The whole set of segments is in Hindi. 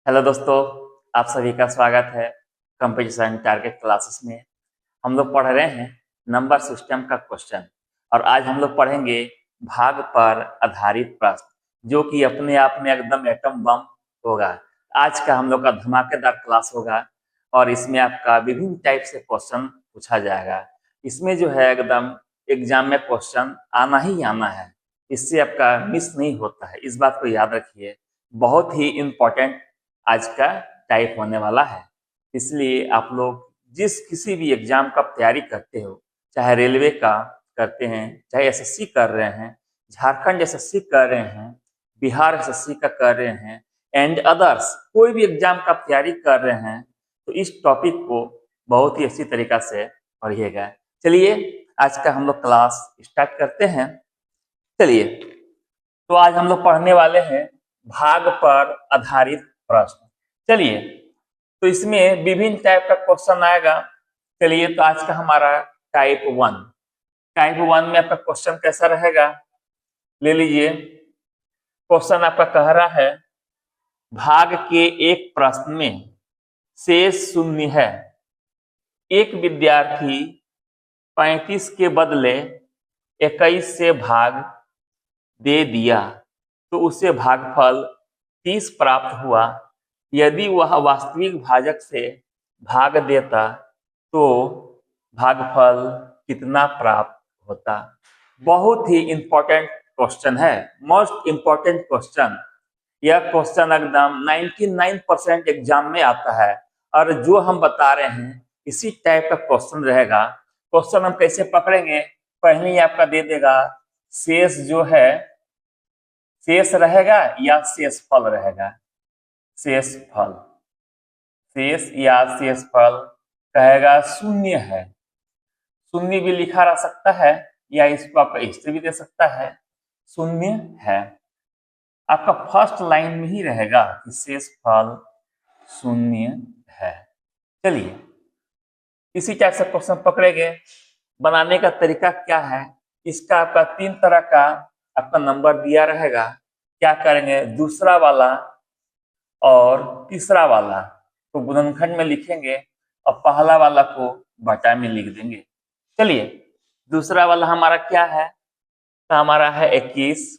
हेलो दोस्तों, आप सभी का स्वागत है कंपटीशन टारगेट क्लासेस में। हम लोग पढ़ रहे हैं नंबर सिस्टम का क्वेश्चन और आज हम लोग पढ़ेंगे भाग पर आधारित प्रश्न जो कि अपने आप में एकदम एटम बम होगा। आज का हम लोग का धमाकेदार क्लास होगा और इसमें आपका विभिन्न टाइप से क्वेश्चन पूछा जाएगा। इसमें जो है एकदम एग्जाम में क्वेश्चन आना ही आना है, इससे आपका मिस नहीं होता है, इस बात को याद रखिए। बहुत ही इम्पोर्टेंट आज का टाइप होने वाला है, इसलिए आप लोग जिस किसी भी एग्जाम का तैयारी करते हो, चाहे रेलवे का करते हैं, चाहे एसएससी कर रहे हैं, झारखंड एसएससी कर रहे हैं, बिहार एसएससी का कर रहे हैं एंड अदर्स, कोई भी एग्जाम का तैयारी कर रहे हैं तो इस टॉपिक को बहुत ही अच्छी तरीका से पढ़िएगा। चलिए आज का हम लोग क्लास स्टार्ट करते हैं। चलिए, तो आज हम लोग पढ़ने वाले हैं भाग पर आधारित प्रश्न। चलिए, तो इसमें विभिन्न टाइप का क्वेश्चन आएगा। चलिए, तो आज का हमारा टाइप वन में आपका क्वेश्चन कैसा रहेगा, ले लीजिए। क्वेश्चन आपका कह रहा है भाग के एक प्रश्न में शेष शून्य है। एक विद्यार्थी 35 के बदले 21 से भाग दे दिया तो उसे भागफल 30 प्राप्त हुआ। यदि वह वास्तविक भाजक से भाग देता तो भागफल कितना प्राप्त होता। बहुत ही इंपॉर्टेंट क्वेश्चन है, मोस्ट इंपॉर्टेंट क्वेश्चन। यह क्वेश्चन एकदम 99% एग्जाम में आता है और जो हम बता रहे हैं इसी टाइप का क्वेश्चन रहेगा। क्वेश्चन हम कैसे पकड़ेंगे, पहले ही आपका दे देगा शेष जो है शेष रहेगा या शेषफल रहेगा। शेषफल, शेष या शेषफल कहेगा शून्य है। शून्य भी लिखा रह सकता है या इसको आप इससे भी दे सकता है, शून्य है। आपका फर्स्ट लाइन में ही रहेगा कि शेषफल शून्य है। चलिए, इसी टाइप से क्वेश्चन पकड़ेंगे। बनाने का तरीका क्या है, इसका आपका 3 तरह का आपका नंबर दिया रहेगा। क्या करेंगे, दूसरा वाला और तीसरा वाला को गुणनखंड में लिखेंगे और पहला वाला को बटा में लिख देंगे। चलिए, दूसरा वाला हमारा क्या है, तो हमारा है 21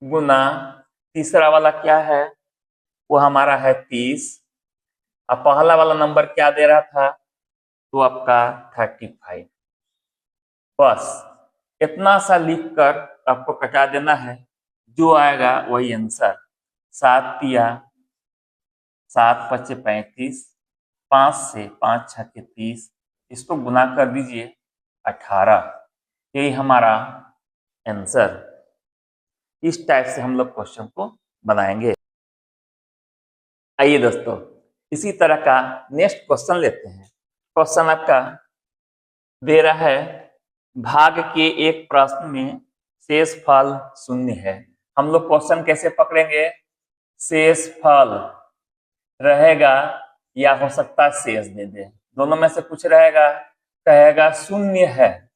गुना तीसरा वाला क्या है, वो हमारा है 30। अब पहला वाला नंबर क्या दे रहा था, तो आपका 35। बस इतना सा लिखकर आपको कटा देना है, जो आएगा वही आंसर। 7 तिया 7 पचे 35, 5 से 5 छके 30, इसको गुना कर दीजिए 18। यही हमारा आंसर। इस टाइप से हम लोग क्वेश्चन को बनाएंगे। आइए दोस्तों, इसी तरह का नेक्स्ट क्वेश्चन लेते हैं। क्वेश्चन आपका दे रहा है भाग के एक प्रश्न में शेषफल शून्य है। हम लोग क्वेश्चन कैसे पकड़ेंगे, शेषफल रहेगा या हो सकता है शेष दे दे, दोनों में से कुछ रहेगा। कहेगा शून्य है,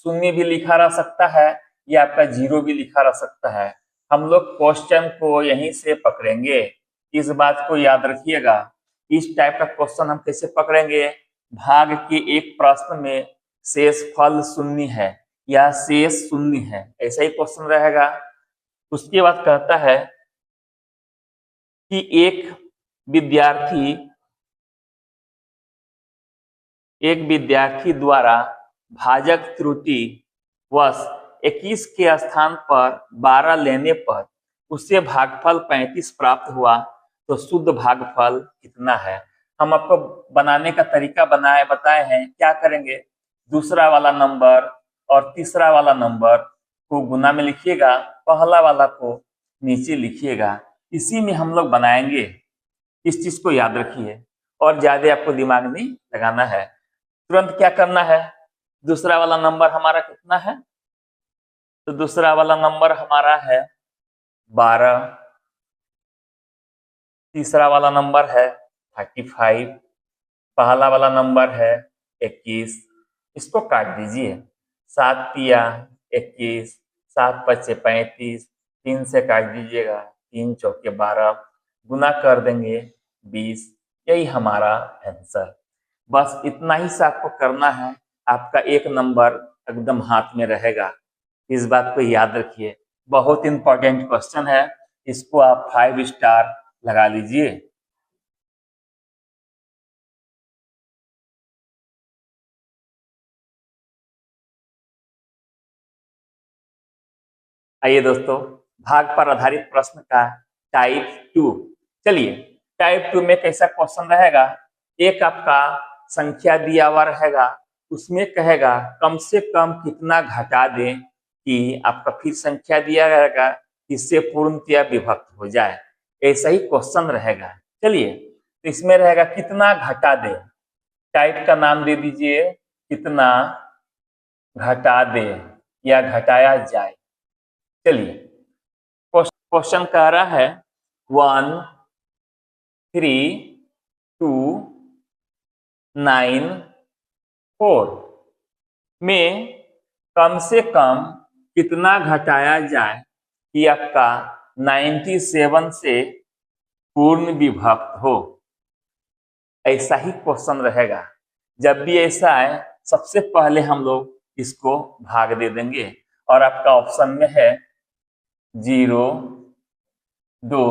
शून्य भी लिखा रह सकता है या आपका 0 भी लिखा रह सकता है। हम लोग क्वेश्चन को यहीं से पकड़ेंगे, इस बात को याद रखिएगा। इस टाइप का क्वेश्चन हम कैसे पकड़ेंगे, भाग के एक प्रश्न में शेषफल शून्य है या शेष शून्य है, ऐसा ही क्वेश्चन रहेगा। उसके बाद कहता है कि एक विद्यार्थी द्वारा भाजक त्रुटि वश 21 के स्थान पर 12 लेने पर उससे भागफल 35 प्राप्त हुआ तो शुद्ध भागफल कितना है। हम आपको बनाने का तरीका बताए हैं। क्या करेंगे, दूसरा वाला नंबर और तीसरा वाला नंबर को गुना में लिखिएगा, पहला वाला को नीचे लिखिएगा। इसी में हम लोग बनाएंगे, इस चीज को याद रखिए और ज्यादा आपको दिमाग नहीं लगाना है। तुरंत क्या करना है, दूसरा वाला नंबर हमारा कितना है, तो दूसरा वाला नंबर हमारा है 12, तीसरा वाला नंबर है 35, पहला वाला नंबर है 21। इसको काट दीजिए, 7 तिया 21, 7 पचे 35, 3 से काट दीजिएगा, 3 चौके 12, गुना कर देंगे 20। यही हमारा आंसर। बस इतना ही से आपको करना है, आपका एक नंबर एकदम हाथ में रहेगा। इस बात को याद रखिए, बहुत इंपॉर्टेंट क्वेश्चन है, इसको आप 5 स्टार लगा लीजिए। आइए दोस्तों, भाग पर आधारित प्रश्न का टाइप 2। चलिए, टाइप 2 में कैसा क्वेश्चन रहेगा। एक आपका संख्या दिया हुआ रहेगा, उसमें कहेगा कम से कम कितना घटा दें कि आपका फिर संख्या दिया रहेगा इससे पूर्णतया विभक्त हो जाए। ऐसा ही क्वेश्चन रहेगा। चलिए, तो इसमें रहेगा कितना घटा दें। टाइप का नाम दे दीजिए कितना घटा दे या घटाया जाए। चलिए, क्वेश्चन कह रहा है 1 3 2 9 4 में कम से कम कितना घटाया जाए कि आपका 97 से पूर्ण विभक्त हो। ऐसा ही क्वेश्चन रहेगा। जब भी ऐसा आए, सबसे पहले हम लोग इसको भाग दे देंगे और आपका ऑप्शन में है 0 2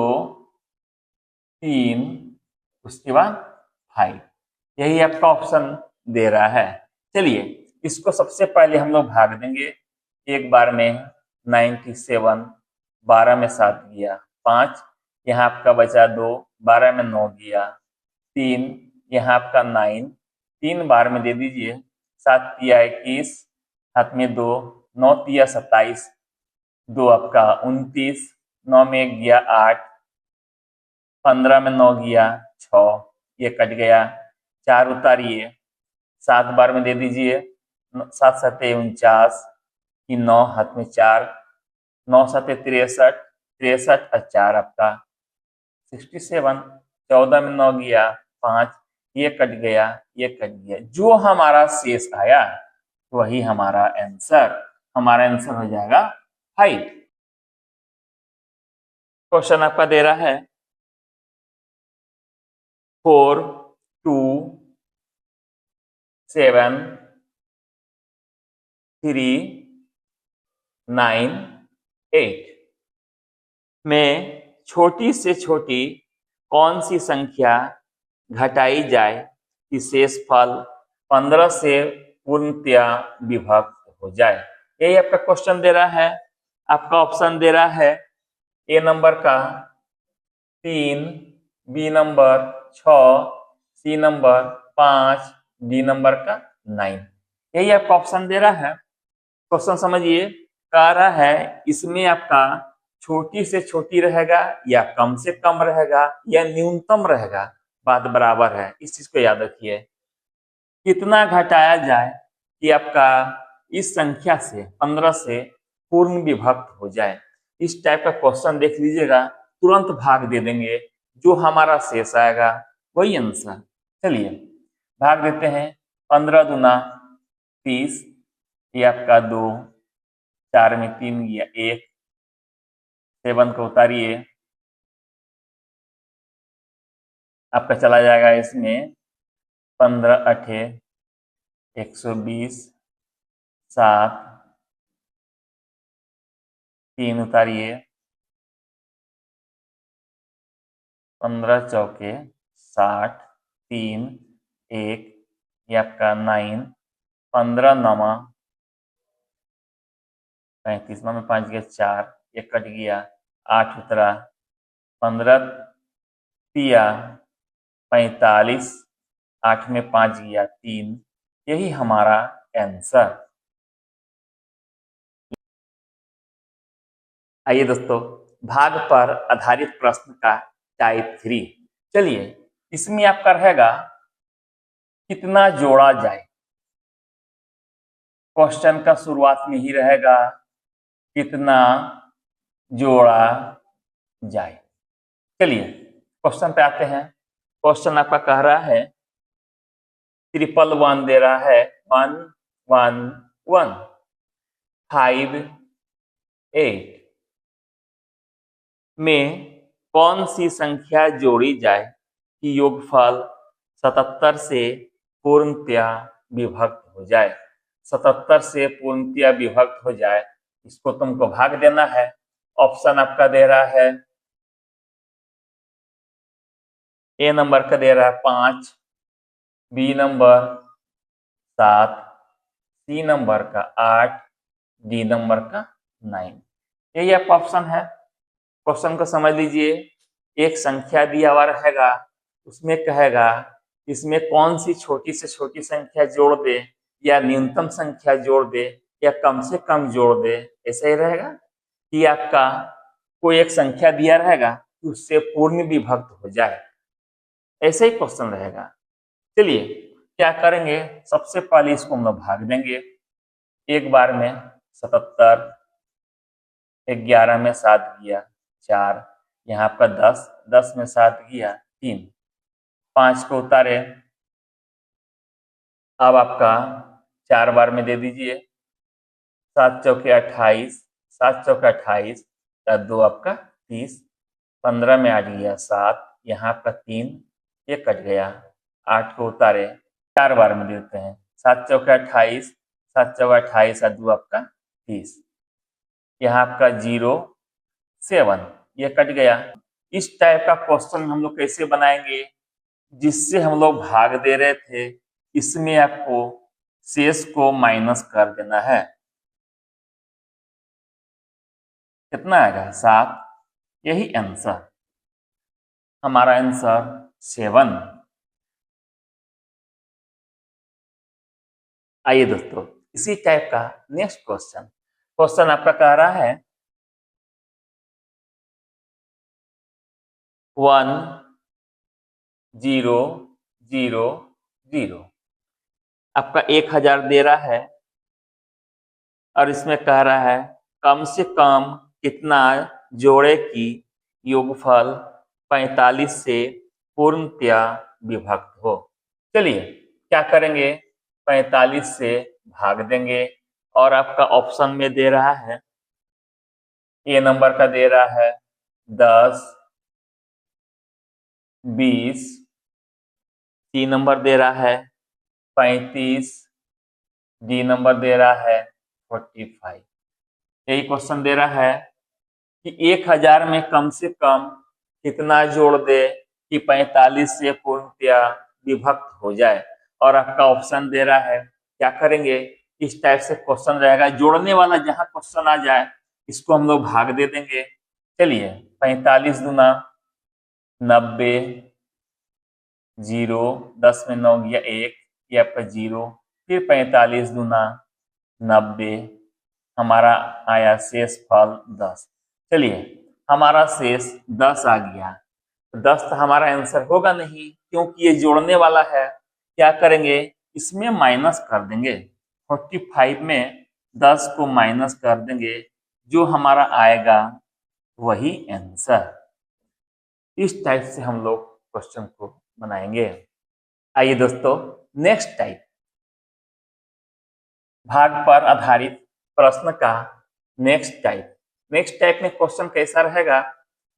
3, उसके बाद 5। यही आपका ऑप्शन दे रहा है। चलिए, इसको सबसे पहले हम लोग भाग देंगे। एक बार में 97, 12 में 7 गया 5, यहाँ आपका बचा 2, 12 में 9 गया 3, यहाँ आपका 9, 3 बार में दे दीजिए। 7 तिया 21, हाथ में 2, 9 तिया 27, 2 आपका 29, 9 में गया 8, 15 में 9 गया 6, ये कट गया। 4 उतारिए, 7 बार में दे दीजिए। 7 सते 49, 9 हाथ में 4, 9 सते 63, 63 और 4 आपका 67। 14 में 9 गया 5, ये कट गया, ये कट गया। जो हमारा शेष आया वही हमारा आंसर हो जाएगा 5। क्वेश्चन आपका दे रहा है 4 2 7 3 9 8 में छोटी से छोटी कौन सी संख्या घटाई जाए कि शेषफल 15 से पूर्णतया विभक्त हो जाए। यही आपका क्वेश्चन दे रहा है। आपका ऑप्शन दे रहा है ए नंबर का 3, B number 6, C number 5, D number का 9। यही आपका ऑप्शन दे रहा है। क्वेश्चन समझिए, कह रहा है इसमें आपका छोटी से छोटी रहेगा या कम से कम रहेगा या न्यूनतम रहेगा, बात बराबर है। इस चीज को याद रखिए। कितना घटाया जाए कि आपका इस संख्या से 15 से पूर्ण विभक्त हो जाए। इस टाइप का क्वेश्चन देख लीजिएगा, तुरंत भाग दे देंगे, जो हमारा शेष आएगा वही आंसर। चलिए, भाग देते हैं। 15 दूना 30, ये आपका 2, 4 में 3 गया 1, 7 को उतारिए, आपका चला जाएगा इसमें 15 अठे 120, 7, 3 उतारिए, 15 चौके 60, 3 1, ये आपका 9, 15 नमा 35, में 5 गया 4, ये कट गया 8 उतरा, 15 तिया 45, 8 में 5 गया 3। यही हमारा आंसर। आइए दोस्तों, भाग पर आधारित प्रश्न का टाइप 3। चलिए, इसमें आपका रहेगा कितना जोड़ा जाए। क्वेश्चन का शुरुआत में ही रहेगा कितना जोड़ा जाए। चलिए, क्वेश्चन पे आते हैं। क्वेश्चन आपका कह रहा है 111 दे रहा है 1 1 1, 5 8 में कौन सी संख्या जोड़ी जाए कि योगफल 77 से पूर्णतया विभक्त हो जाए। 77 से पूर्णतया विभक्त हो जाए, इसको तुमको भाग देना है। ऑप्शन आपका दे रहा है, ए नंबर का दे रहा है 5, बी नंबर 7, सी नंबर का 8, डी नंबर का 9। यही आपका ऑप्शन है। क्वेश्चन को समझ लीजिए। एक संख्या दिया हुआ रहेगा, उसमें कहेगा इसमें कौन सी छोटी से छोटी संख्या जोड़ दे, या न्यूनतम संख्या जोड़ दे, या कम से कम जोड़ दे। ऐसा ही रहेगा कि आपका कोई एक संख्या दिया रहेगा कि उससे पूर्ण विभक्त हो जाए, ऐसे ही क्वेश्चन रहेगा। चलिए क्या करेंगे, सबसे पहले इसको हम लोग भाग देंगे। एक बार में 77, 11 में 7 गया 4, यहाँ आपका 10, 10 में 7 गया 3, 5 को उतारे। अब आपका 4 बार में दे दीजिए, 7 चौके 28, 7 चौके 28, 2 आपका 30, 15 में 8 गया 7, यहाँ आपका 3, ये कट गया। 8 को उतारे, 4 बार में देते हैं, 7 चौके 28, 7 चौके 28, 2 आपका 30, यहाँ आपका 0, 7, ये कट गया। इस टाइप का क्वेश्चन हम लोग कैसे बनाएंगे, जिससे हम लोग भाग दे रहे थे, इसमें आपको शेष को माइनस कर देना है। कितना आएगा, 7। यही आंसर, हमारा आंसर 7। आइए दोस्तों, इसी टाइप का नेक्स्ट क्वेश्चन। क्वेश्चन आपका कह रहा है 1 0 0 0, आपका 1000 दे रहा है, और इसमें कह रहा है कम से कम कितना जोड़े की योगफल 45 से पूर्णतया विभक्त हो। चलिए क्या करेंगे, 45 से भाग देंगे, और आपका ऑप्शन में दे रहा है, ए नंबर का दे रहा है 10, 20, सी नंबर दे रहा है 35, डी नंबर दे रहा है 45। यही क्वेश्चन दे रहा है कि 1000 में कम से कम कितना जोड़ दे कि 45 से पूर्णतया विभक्त हो जाए, और आपका ऑप्शन दे रहा है। क्या करेंगे, इस टाइप से क्वेश्चन रहेगा, जोड़ने वाला जहां क्वेश्चन आ जाए इसको हम लोग भाग दे देंगे। चलिए 45 दूना 90, 0, 10 में 9 गया 1, ये आपका 0, फिर 45 दूना 90, हमारा आया शेष फल 10। चलिए हमारा शेष 10 आ गया। 10 तो हमारा आंसर होगा नहीं, क्योंकि ये जोड़ने वाला है। क्या करेंगे, इसमें माइनस कर देंगे। 45 में 10 को माइनस कर देंगे, जो हमारा आएगा वही आंसर। इस टाइप से हम लोग क्वेश्चन को बनाएंगे। आइए दोस्तों, नेक्स्ट टाइप, भाग पर आधारित प्रश्न का नेक्स्ट टाइप में क्वेश्चन कैसा रहेगा।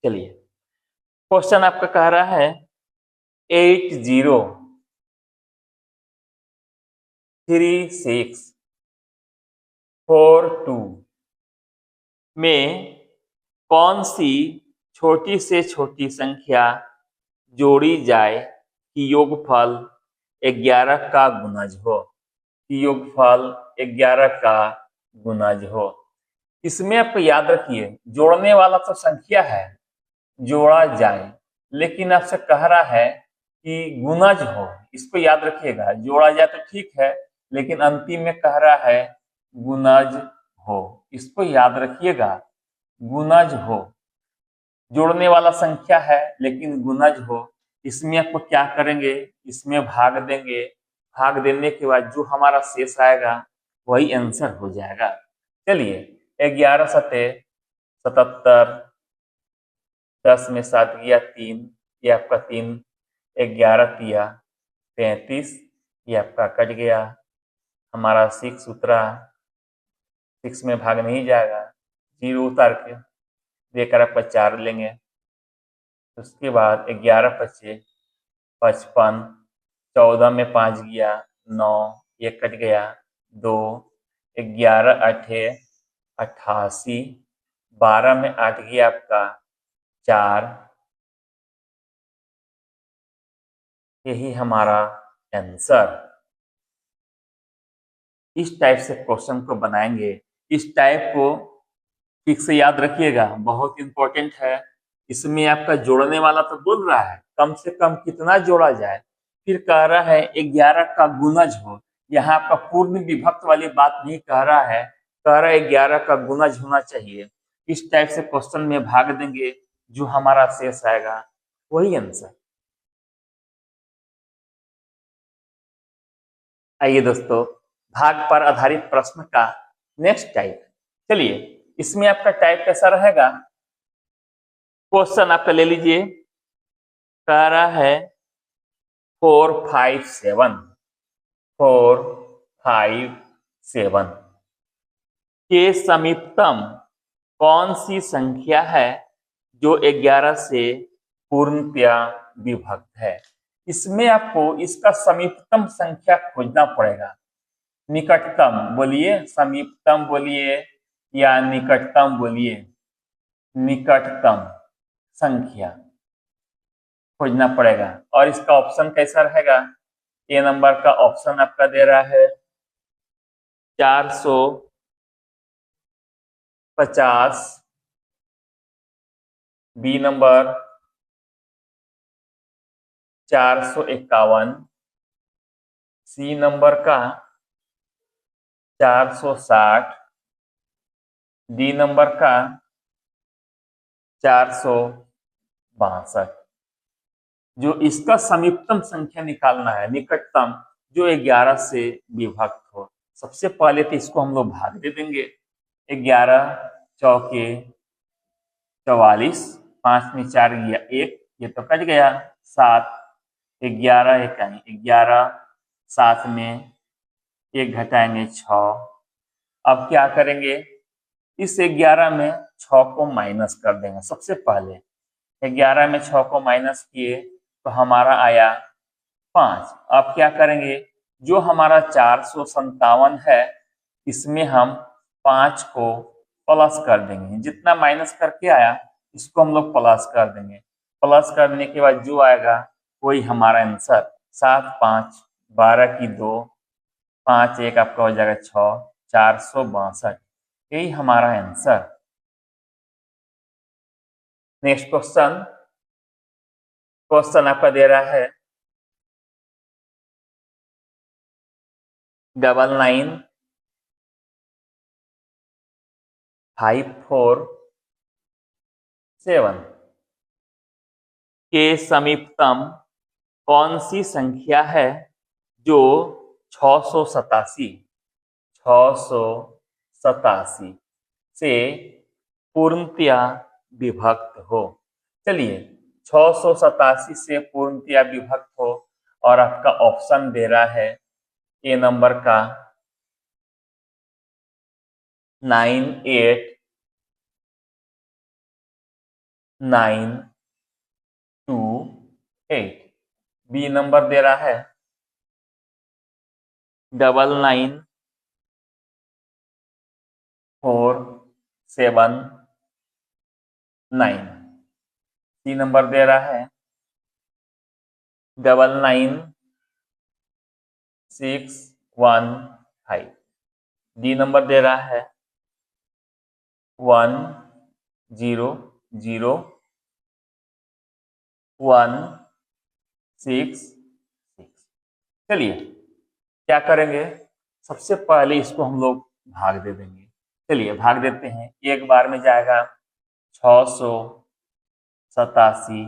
चलिए क्वेश्चन आपका कह रहा है 803642 में कौन सी छोटी से छोटी संख्या जोड़ी जाए कि योगफल 11 का गुणज हो, कि योगफल 11 का गुणज हो। इसमें आप याद रखिए, जोड़ने वाला तो संख्या है, जोड़ा जाए, लेकिन आपसे कह रहा है कि गुणज हो। इसको याद रखिएगा, जोड़ा जाए तो ठीक है, लेकिन अंतिम में कह रहा है गुणज हो। इसको याद रखिएगा, गुणज हो। जोड़ने वाला संख्या है लेकिन गुणज हो। इसमें आपको क्या करेंगे, इसमें भाग देंगे। भाग देने के बाद जो हमारा शेष आएगा वही आंसर हो जाएगा। चलिए 11 सते 77, 10 में 7 गया 3, ये आपका 3, 11 तिया 33, ये आपका कट गया। हमारा 6 उतरा, 6 में भाग नहीं जाएगा, 0 उतार के देकर आपका 4 लेंगे। उसके बाद 11 पचे 55, 14 में 5 गया 9, एक कट गया 2, 11 अठे 88, 12 में 8 गया आपका 4, यही हमारा आंसर। इस टाइप से क्वेश्चन को बनाएंगे। इस टाइप को ठीक से याद रखिएगा, बहुत इंपॉर्टेंट है। इसमें आपका जोड़ने वाला तो बोल रहा है कम से कम कितना जोड़ा जाए, फिर कह रहा है 11 का गुणज हो। यहाँ आपका पूर्ण विभक्त वाली बात नहीं कह रहा है, कह रहा है 11 का गुणज होना चाहिए। इस टाइप से क्वेश्चन में भाग देंगे, जो हमारा शेष आएगा वही आंसर। आइए दोस्तों, भाग पर आधारित प्रश्न का नेक्स्ट टाइप। चलिए, इसमें आपका टाइप कैसा रहेगा। क्वेश्चन आपका ले लीजिए, कह रहा है 4, 5, 7 4, 5, 7 के समीपतम कौन सी संख्या है जो 11 से पूर्णतया विभक्त है। इसमें आपको इसका समीपतम संख्या खोजना पड़ेगा। निकटतम बोलिए, समीपतम बोलिए या निकटतम बोलिए, निकटतम संख्या खोजना पड़ेगा। और इसका ऑप्शन कैसा रहेगा। ए नंबर का ऑप्शन आपका दे रहा है 450, बी नंबर 451, सी नंबर का 460, डी नंबर का 462। जो इसका समीपतम संख्या निकालना है, निकटतम, जो 11 से विभक्त हो। सबसे पहले तो इसको हम लोग भाग दे देंगे। 11 चौके 44, 5 में 4 गया 1, ये तो कट गया 7, 11 इकाई 11, 7 में 1 घटाएंगे 6। अब क्या करेंगे, इस 11 में 6 को माइनस कर देंगे। सबसे पहले 11 में 6 को माइनस किए तो हमारा आया 5। अब क्या करेंगे, जो हमारा 457 है, इसमें हम 5 को प्लस कर देंगे। जितना माइनस करके आया इसको हम लोग प्लस कर देंगे। प्लस करने के बाद जो आएगा वही हमारा आंसर। 7, 5, 12 की 2, 5, 1 आपका हो जाएगा 6, 462, यही हमारा आंसर। नेक्स्ट क्वेश्चन, क्वेश्चन आपका दे रहा है 99, 5, 4, 7 के समीपतम कौन सी संख्या है जो 687 से पूर्णतया विभक्त हो। चलिए, 687 से पूर्णतया विभक्त हो, और आपका ऑप्शन दे रहा है ए नंबर का 9, 8, 9, 2, 8, बी नंबर दे रहा है 99, 4, 7, 9, सी नंबर दे रहा है 99, 6, 1, 5, डी नंबर दे रहा है 1, 0, 0, 1, 6, 6। चलिए क्या करेंगे, सबसे पहले इसको हम लोग भाग दे देंगे। चलिए भाग देते हैं। एक बार में जाएगा 687,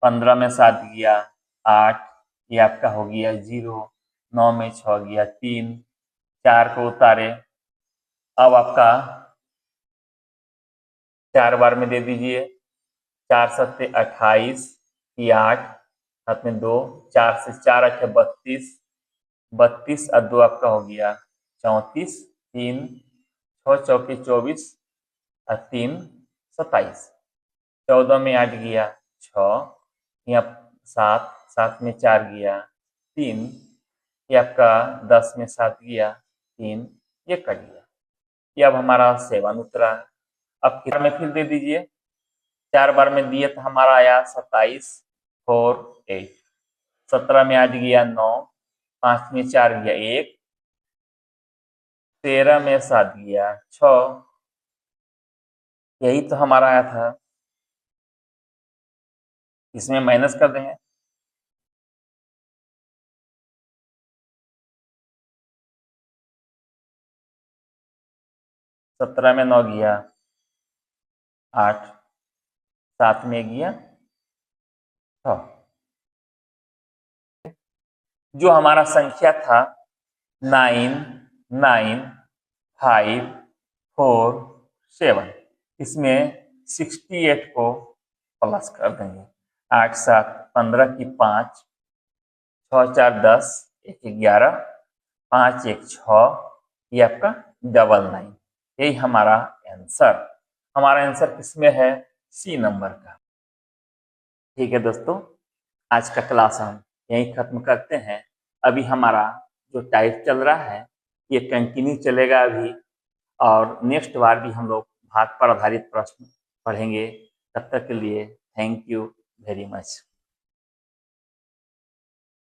15 में 7 गया 8, ये आपका हो गया 0, 9 में 6 गया 3, 4 को उतारे। अब आपका 4 बार में दे दीजिए, 4 सत्ते 28, 8 साथ में 2, 4 से 4 8 32, 32 और 2 आपका हो गया 34, 3 6 चौके 24 और 3 27, 14 में 8 गया 6, यहाँ 7, 7 में 4 गया 3, ये आपका 10 में 7 गया 3, ये कट गया। ये अब हमारा 7 उतरा है। अब कितना में फिर दे दीजिए, 4 बार में दिए तो हमारा आया 27, 4, 8, 17 में आज गया 9, 5 में 4 गया 1, 13 में 7 गया 6, यही तो हमारा आया था। इसमें माइनस कर देंगे, 17 में 9 गया 8, 7 में गया 6। जो हमारा संख्या था 9, 9, 5, 4, 7, इसमें 68 को प्लस कर देंगे। 8, 7, 15 की 5, 6, 4, 10, 1, 11, 5, 1, 6, ये आपका 99। यही हमारा आंसर। हमारा आंसर किसमें है? सी नंबर का। ठीक है दोस्तों, आज का क्लास हम यहीं खत्म करते हैं। अभी हमारा जो टाइप चल रहा है ये कंटिन्यू चलेगा अभी, और नेक्स्ट बार भी हम लोग भाग पर आधारित प्रश्न पढ़ेंगे। तब तक के लिए थैंक यू वेरी मच।